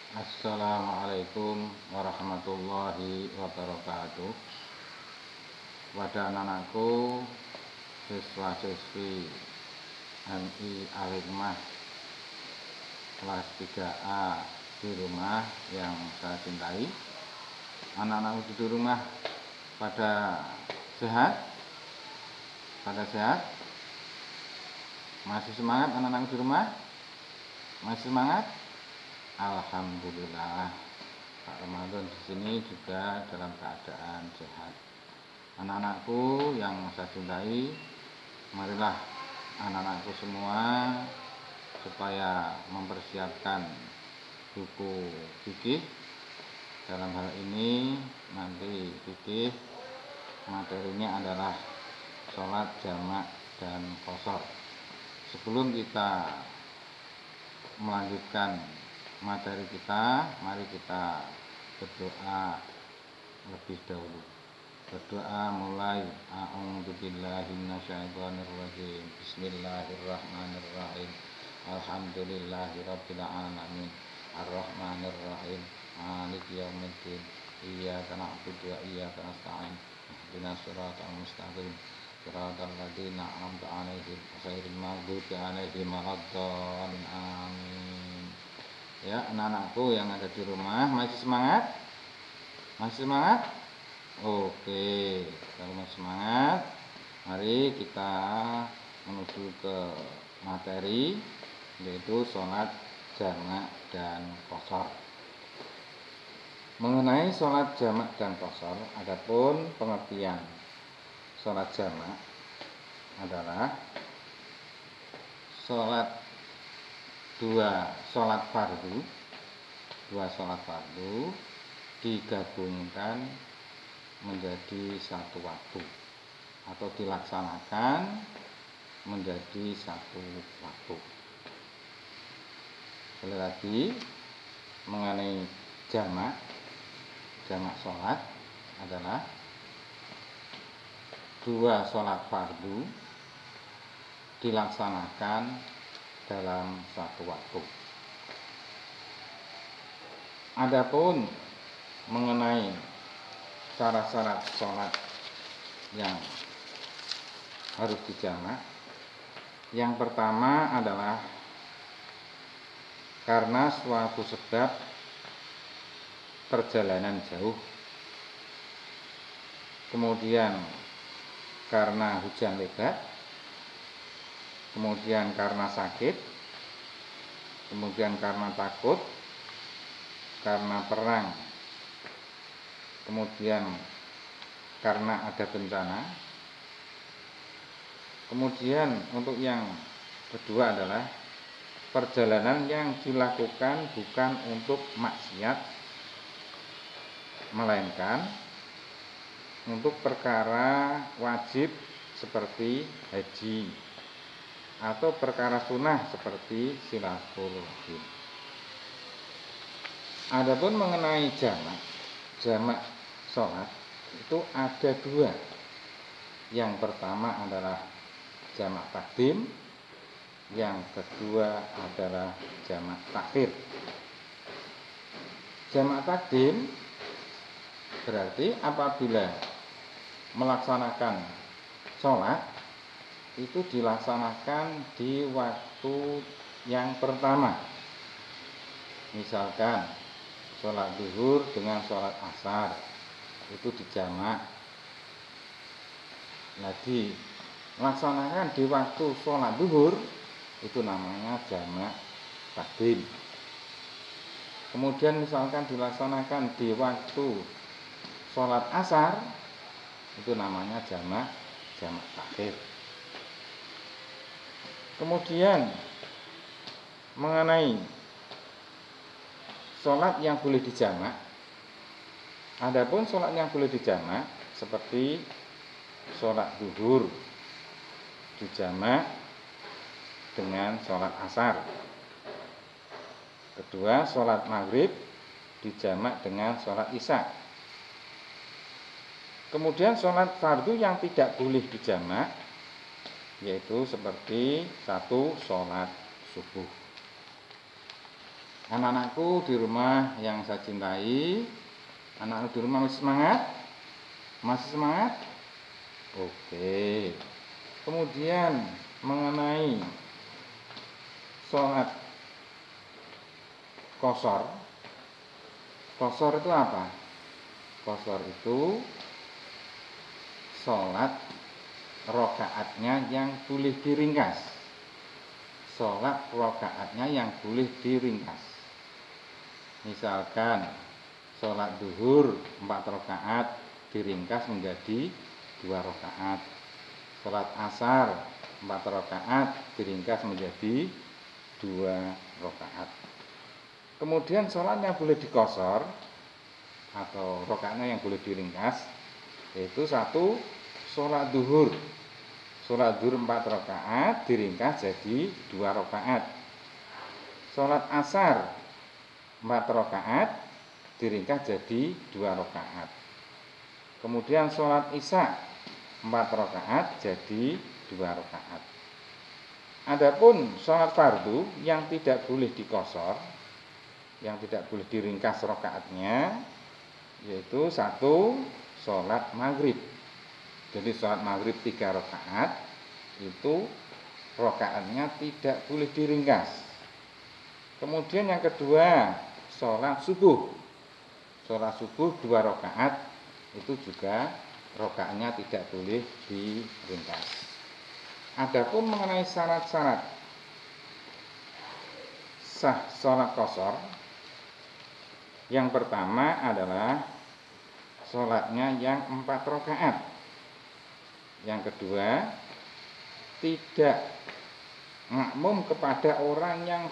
Assalamualaikum warahmatullahi wabarakatuh. Pada anak-anakku, siswa-siswi MI Al-Hikmah kelas 3A di rumah yang saya cintai, anak-anakku di rumah pada sehat? Pada sehat? Masih semangat anak-anakku di rumah? Masih semangat? Alhamdulillah, Pak Ramadan di sini juga dalam keadaan sehat. Anak-anakku yang saya cintai, marilah anak-anakku semua supaya mempersiapkan buku fikih. Dalam hal ini nanti fikih materinya adalah sholat jamak dan qashar. Sebelum kita melanjutkan materi kita, mari kita berdoa lebih dahulu. Berdoa mulai a'udzubillahi minasyaitonirrajim. Bismillahirrahmanirrahim. Alhamdulillahirabbil alamin. Arrahmanirrahim. Maliki yaumiddin. Iyyaka na'budu wa iyyaka nasta'in. Ihdinas siratal mustaqim. Siratal ladzina an'amta 'alaihim ghairil maghdubi 'alaihim waladdallin. Amin. Ya, anak-anakku yang ada di rumah masih semangat? Masih semangat? Oke, kalau masih semangat, mari kita menuju ke materi, yaitu sholat jamak dan qashar. Mengenai sholat jamak dan qashar, adapun pengertian sholat jamak adalah dua sholat fardu digabungkan menjadi satu waktu atau dilaksanakan menjadi satu waktu. Sekali lagi, mengenai jamak sholat adalah dua sholat fardu dilaksanakan dalam satu waktu. Adapun mengenai syarat-syarat sholat yang harus dijamak, yang pertama adalah karena suatu sebab perjalanan jauh, kemudian karena hujan lebat, kemudian karena sakit, kemudian karena takut, karena perang, kemudian karena ada bencana. Kemudian untuk yang kedua adalah perjalanan yang dilakukan bukan untuk maksiat, melainkan untuk perkara wajib seperti haji atau perkara sunnah seperti silaturahim. Adapun mengenai jamak sholat itu ada dua. Yang pertama adalah jamak takdim, yang kedua adalah jamak takhir. Jamak takdim berarti apabila melaksanakan sholat itu dilaksanakan di waktu yang pertama. Misalkan sholat zuhur dengan sholat asar itu dijamak. Nah, dilaksanakan di waktu sholat zuhur itu namanya jamak takdim. Kemudian misalkan dilaksanakan di waktu sholat asar itu namanya jamak takhir. Kemudian mengenai sholat yang boleh dijamak, adapun sholat yang boleh dijamak seperti sholat zuhur dijamak dengan sholat asar. Kedua, sholat maghrib dijamak dengan sholat isya. Kemudian sholat fardu yang tidak boleh dijamak yaitu seperti satu sholat subuh. Anak-anakku di rumah yang saya cintai, anak-anak di rumah masih semangat? Masih semangat? Oke. Kemudian mengenai sholat qashar. Qashar itu apa? Qashar itu sholat rokaatnya yang boleh diringkas. Sholat rokaatnya yang boleh diringkas. Misalkan sholat duhur 4 rakaat diringkas menjadi 2 rakaat. Sholat asar 4 rakaat diringkas menjadi 2 rakaat. Kemudian sholat yang boleh dikosor atau rakaatnya yang boleh diringkas yaitu satu sholat duhur. Sholat duhur 4 rakaat diringkas jadi 2 rakaat. Sholat asar 4 rakaat diringkas jadi 2 rakaat. Kemudian sholat isya 4 rakaat jadi 2 rakaat. Adapun sholat fardu yang tidak boleh dikosor, yang tidak boleh diringkas rakaatnya, yaitu satu sholat maghrib. Jadi sholat maghrib 3 rakaat itu rakaatnya tidak boleh diringkas. Kemudian yang kedua sholat subuh. Sholat subuh 2 rakaat itu juga rakaatnya tidak boleh diringkas. Adapun mengenai syarat-syarat sah sholat qashar, yang pertama adalah sholatnya yang 4 rakaat. Yang kedua, tidak makmum kepada orang yang